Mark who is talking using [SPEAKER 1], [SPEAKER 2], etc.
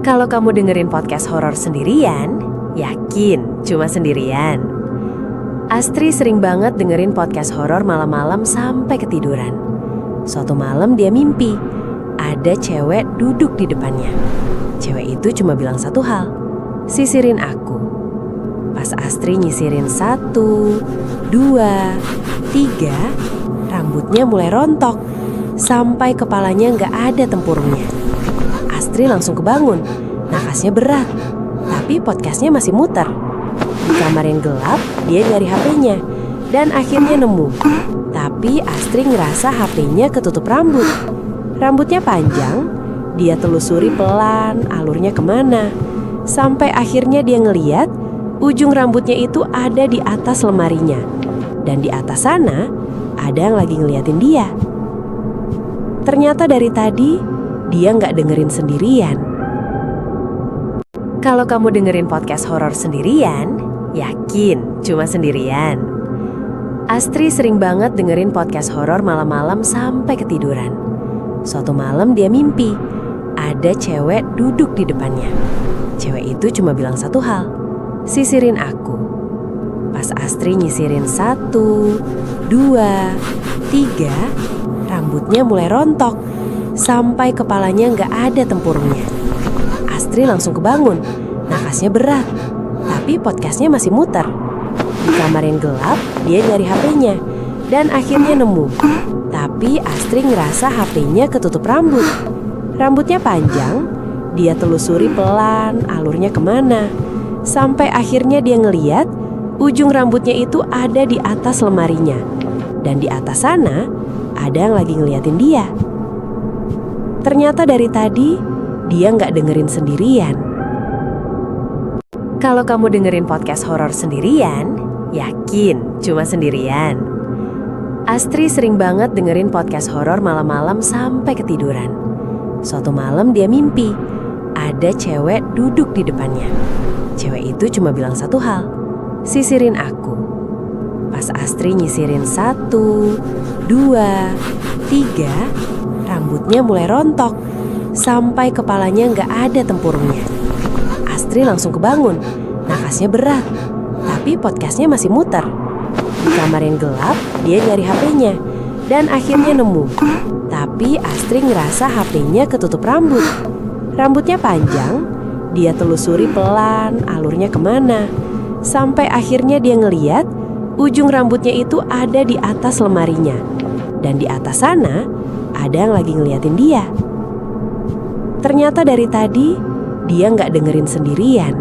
[SPEAKER 1] Kalau kamu dengerin podcast horor sendirian, yakin cuma sendirian. Astri sering banget dengerin podcast horor malam-malam sampai ketiduran. Suatu malam dia mimpi, ada cewek duduk di depannya. Cewek itu cuma bilang satu hal, "Sisirin aku." Pas Astri nyisirin 1, 2, 3, rambutnya mulai rontok sampai kepalanya nggak ada tempurungnya. Astri langsung kebangun, nafasnya berat, tapi podcastnya masih muter. Di kamar yang gelap, dia nyari HP-nya dan akhirnya nemu. Tapi Astri ngerasa HP-nya ketutup rambut. Rambutnya panjang, dia telusuri pelan alurnya kemana. Sampai akhirnya dia ngeliat ujung rambutnya itu ada di atas lemarinya. Dan di atas sana ada yang lagi ngeliatin dia. Ternyata dari tadi dia nggak dengerin sendirian. Kalau kamu dengerin podcast horor sendirian, yakin cuma sendirian. Astri sering banget dengerin podcast horor malam-malam sampai ketiduran. Suatu malam dia mimpi, ada cewek duduk di depannya. Cewek itu cuma bilang satu hal, "Sisirin aku." Pas Astri nyisirin 1, 2, 3, rambutnya mulai rontok sampai kepalanya nggak ada tempurungnya. Astri langsung kebangun, nafasnya berat, tapi podcastnya masih muter. Di kamar yang gelap, dia nyari HP-nya dan akhirnya nemu. Tapi Astri ngerasa HP-nya ketutup rambut. Rambutnya panjang, dia telusuri pelan alurnya kemana. Sampai akhirnya dia ngeliat ujung rambutnya itu ada di atas lemarinya. Dan di atas sana ada yang lagi ngeliatin dia. Ternyata dari tadi dia nggak dengerin sendirian. Kalau kamu dengerin podcast horor sendirian, yakin cuma sendirian. Astri sering banget dengerin podcast horor malam-malam sampai ketiduran. Suatu malam dia mimpi, ada cewek duduk di depannya. Cewek itu cuma bilang satu hal, "Sisirin aku." Pas Astri nyisirin 1, 2, 3, rambutnya mulai rontok sampai kepalanya nggak ada tempurungnya. Astri langsung kebangun, nafasnya berat, tapi podcastnya masih muter. Di kamar yang gelap, dia nyari HP-nya dan akhirnya nemu. Tapi Astri ngerasa HP-nya ketutup rambut. Rambutnya panjang, dia telusuri pelan alurnya kemana. Sampai akhirnya dia ngeliat ujung rambutnya itu ada di atas lemarinya. Dan di atas sana ada yang lagi ngeliatin dia. Ternyata dari tadi dia nggak dengerin sendirian.